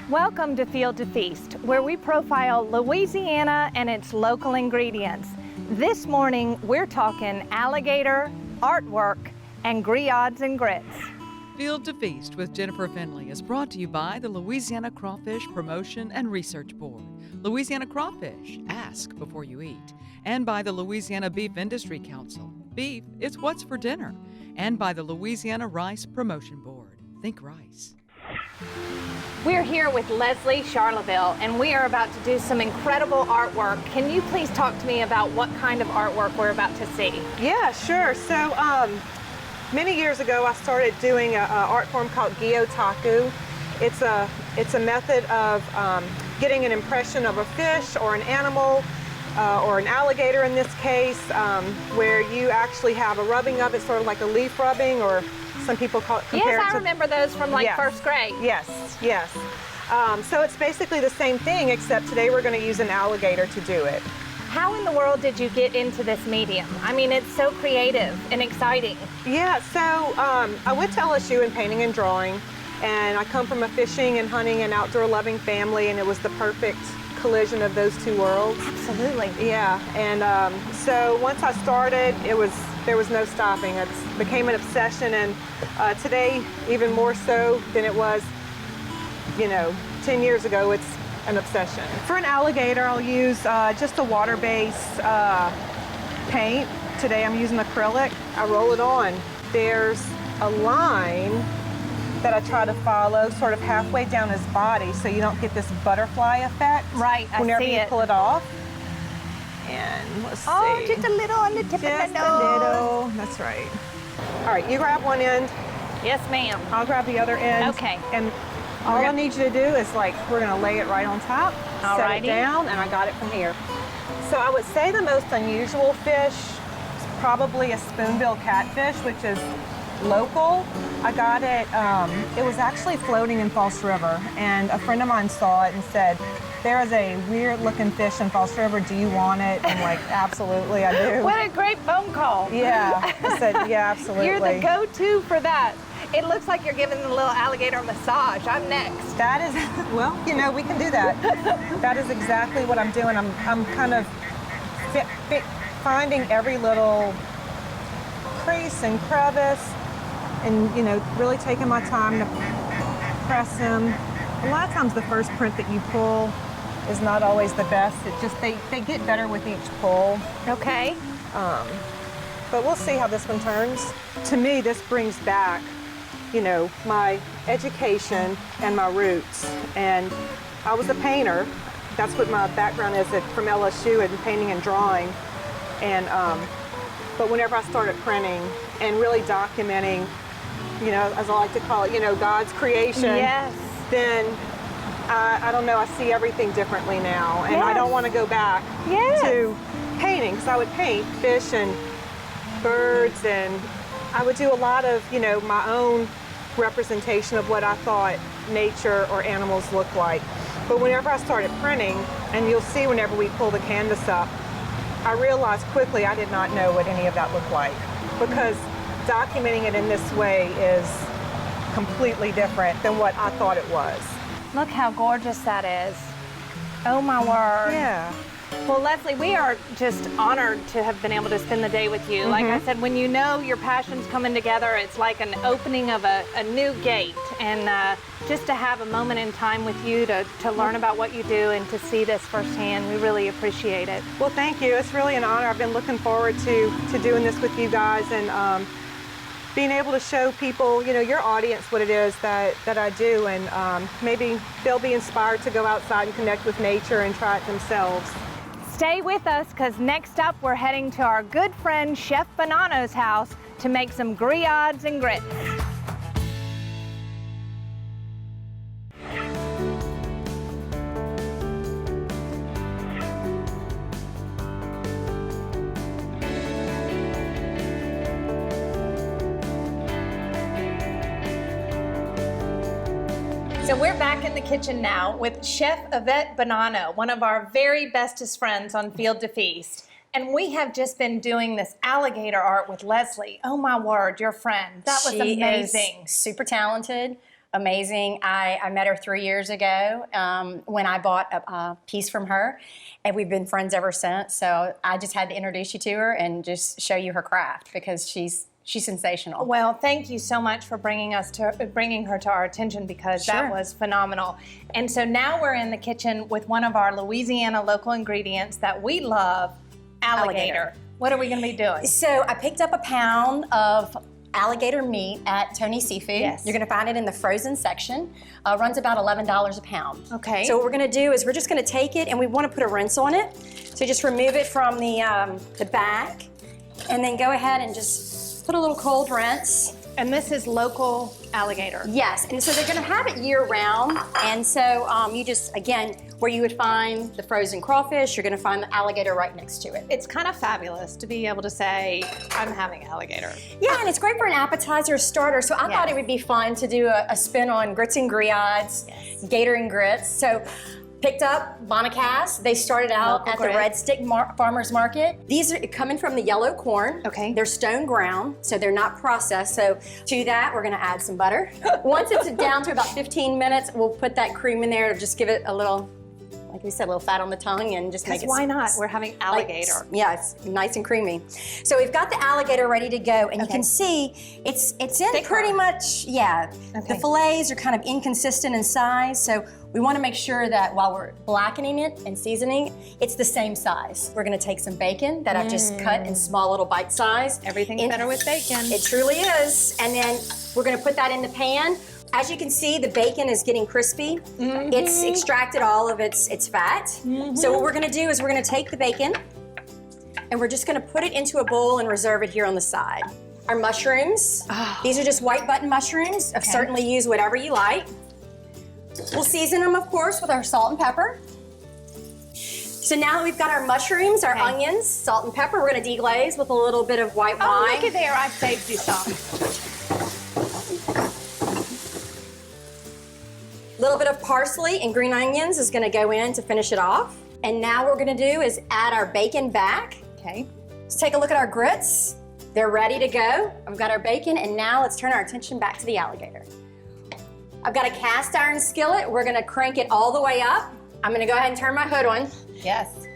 Welcome to Field to Feast, where we profile Louisiana and its local ingredients. This morning, we're talking alligator, artwork, and grillades and grits. Field to Feast with Jennifer Finley is brought to you by the Louisiana Crawfish Promotion and Research Board, Louisiana Crawfish, ask before you eat, and by the Louisiana Beef Industry Council, beef is what's for dinner, and by the Louisiana Rice Promotion Board, think rice. We're here with Leslie Charleville, and we are about to do some incredible artwork. Can you please talk to me about what kind of artwork we're about to see? Yeah, sure. So many years ago, I started doing an art form called gyotaku. It's a method of getting an impression of a fish or an animal or an alligator in this case, where you actually have a rubbing of it, sort of like a leaf rubbing, or some people compare it to... Yes, I remember those from first grade. Yes, yes. So it's basically the same thing, except today we're going to use an alligator to do it. How in the world did you get into this medium? I mean, it's so creative and exciting. Yeah, so I went to LSU in painting and drawing, and I come from a fishing and hunting and outdoor loving family, and it was the perfect collision of those two worlds. Absolutely. Yeah, and so once I started, there was no stopping. It became an obsession, and today, even more so than it was, 10 years ago, it's an obsession. For an alligator, I'll use just a water-based paint. Today I'm using acrylic. I roll it on. There's a line that I try to follow sort of halfway down his body so you don't get this butterfly effect. Right, whenever I see you it. pull it off. And let's see. Oh, just a little on the tip of the nose. Just a little, that's right. All right, you grab one end. Yes, ma'am. I'll grab the other end. Okay. And all I need you to do is we're gonna lay it right on top, set it down, and I got it from here. So I would say the most unusual fish is probably a spoonbill catfish, which is local. I got it, it was actually floating in False River, and a friend of mine saw it and said, "There is a weird looking fish in False River, do you want it?" I'm like, absolutely, I do. What a great phone call. Yeah, I said, yeah, absolutely. You're the go-to for that. It looks like you're giving the little alligator a massage. I'm next. That is, well, we can do that. That is exactly what I'm doing. I'm kind of finding every little crease and crevice, and really taking my time to press them. A lot of times the first print that you pull is not always the best. It just, they get better with each pull. Okay. But we'll see how this one turns. To me, this brings back my education and my roots. And I was a painter. That's what my background is from LSU in painting and drawing. And but whenever I started printing and really documenting, as I like to call it, God's creation. Yes. Then I don't know, I see everything differently now. And I don't want to go back to painting, because I would paint fish and birds, and I would do a lot of, my own representation of what I thought nature or animals look like. But whenever I started printing, and you'll see whenever we pull the canvas up, I realized quickly I did not know what any of that looked like, because documenting it in this way is completely different than what I thought it was. Look how gorgeous that is. Oh my word. Yeah. Well, Leslie, we are just honored to have been able to spend the day with you. Like I said, when your passion's coming together, it's like an opening of a new gate. And just to have a moment in time with you to learn about what you do and to see this firsthand, we really appreciate it. Well, thank you. It's really an honor. I've been looking forward to doing this with you guys, and being able to show people, your audience what it is that I do, and maybe they'll be inspired to go outside and connect with nature and try it themselves. Stay with us, because next up we're heading to our good friend Chef Bonnano's house to make some grillades and grits. So we're back in the kitchen now with Chef Yvette Bonnano, one of our very bestest friends on Field to Feast. And we have just been doing this alligator art with Leslie. Oh my word, your friend. That was amazing. She is super talented. amazing. I met her 3 years ago when I bought a piece from her, and we've been friends ever since. So I just had to introduce you to her and just show you her craft because she's sensational. Well, thank you so much for bringing her to our attention because that was phenomenal. And so now we're in the kitchen with one of our Louisiana local ingredients that we love, alligator. What are we going to be doing? So I picked up a pound of alligator meat at Tony's Seafood. Yes. You're going to find it in the frozen section. Runs about $11 a pound. Okay. So what we're going to do is we're just going to take it and we want to put a rinse on it. So just remove it from the back and then go ahead and just put a little cold rinse. And this is local alligator. Yes, and so they're going to have it year round. And so you just, again, where you would find the frozen crawfish, you're going to find the alligator right next to it. It's kind of fabulous to be able to say, I'm having alligator. Yeah, and it's great for an appetizer or starter. So I thought it would be fun to do a spin on grits and grillades, Gator and grits. So picked up Bonacast. They started out Local at grits. the Red Stick Farmers Market. These are coming from the yellow corn. Okay. They're stone ground, so they're not processed. So to that, we're gonna add some butter. Once it's down to about 15 minutes, we'll put that cream in there to just give it a little, like we said, a little fat on the tongue and just make it. Why not? We're having alligator. Yeah, it's nice and creamy. So we've got the alligator ready to go, and you can see it's in Thicker. pretty much, The fillets are kind of inconsistent in size, so we want to make sure that while we're blackening it and seasoning, it's the same size. We're going to take some bacon that I've just cut in small little bite size. Everything's better with bacon. It truly is. And then we're going to put that in the pan. As you can see, the bacon is getting crispy. It's extracted all of its fat. So what we're going to do is we're going to take the bacon and we're just going to put it into a bowl and reserve it here on the side. Our mushrooms, these are just white button mushrooms. Certainly use whatever you like. We'll season them, of course, with our salt and pepper. So now that we've got our mushrooms, our onions, salt and pepper, we're going to deglaze with a little bit of white wine. Oh, look at there, I saved you some. A little bit of parsley and green onions is going to go in to finish it off. And now what we're going to do is add our bacon back. Okay. Let's take a look at our grits. They're ready to go. We've got our bacon, and now let's turn our attention back to the alligator. I've got a cast iron skillet. We're going to crank it all the way up. I'm going to go ahead and turn my hood on. Yes.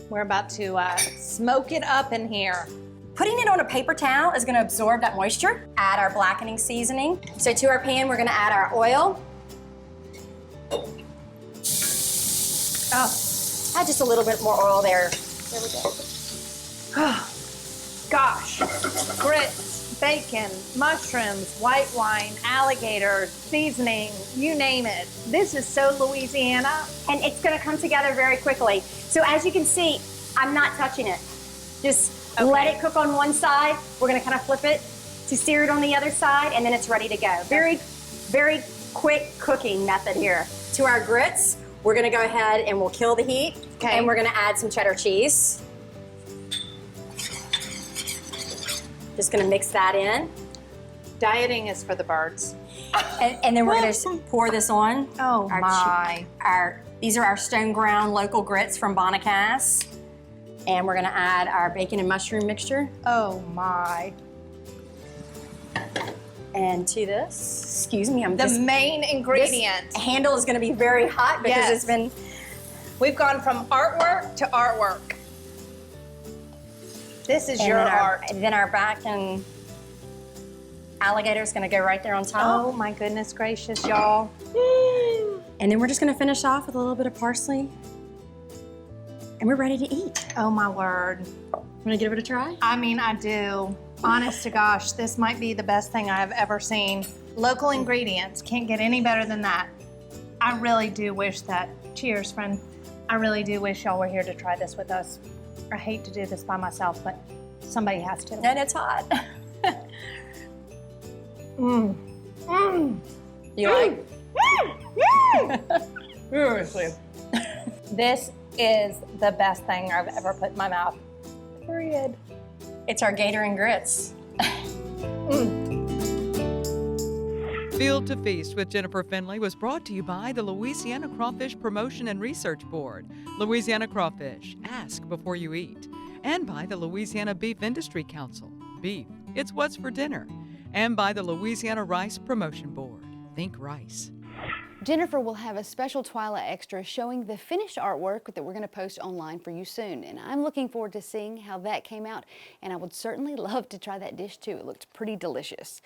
We're about to smoke it up in here. Putting it on a paper towel is going to absorb that moisture. Add our blackening seasoning. So to our pan, we're going to add our oil. Add just a little bit more oil there. There we go. Gosh, grits, bacon, mushrooms, white wine, alligator, seasoning, you name it. This is so Louisiana. And it's going to come together very quickly. So as you can see, I'm not touching it. Just let it cook on one side. We're going to kind of flip it to sear it on the other side, and then it's ready to go. Very, very quick cooking method here. To our grits, we're going to go ahead and we'll kill the heat. And we're going to add some cheddar cheese. Just going to mix that in. Dieting is for the birds. And then we're going to pour this on. Oh my. These are our stone ground local grits from Bonacast. And we're going to add our bacon and mushroom mixture. Oh my. And to this, excuse me, the main ingredient. This handle is going to be very hot because it's been... We've gone from artwork to artwork. This is your art. And then our back and alligator is going to go right there on top. Oh my goodness gracious, y'all. And then we're just going to finish off with a little bit of parsley. And we're ready to eat. Oh my word. Want to give it a try? I mean, I do. Honest to gosh, this might be the best thing I've ever seen. Local ingredients, can't get any better than that. I really do wish that, cheers friend, I really do wish y'all were here to try this with us. I hate to do this by myself, but somebody has to. And it's hot. You like? Seriously. This is the best thing I've ever put in my mouth. Period. It's our Gator and grits. Field to Feast with Jennifer Finley was brought to you by the Louisiana Crawfish Promotion and Research Board, Louisiana Crawfish, ask before you eat, and by the Louisiana Beef Industry Council. Beef, it's what's for dinner. and by the Louisiana Rice Promotion Board. Think rice. Jennifer will have a special TWILA extra showing the finished artwork that we're going to post online for you soon. And I'm looking forward to seeing how that came out. And I would certainly love to try that dish too. It looked pretty delicious.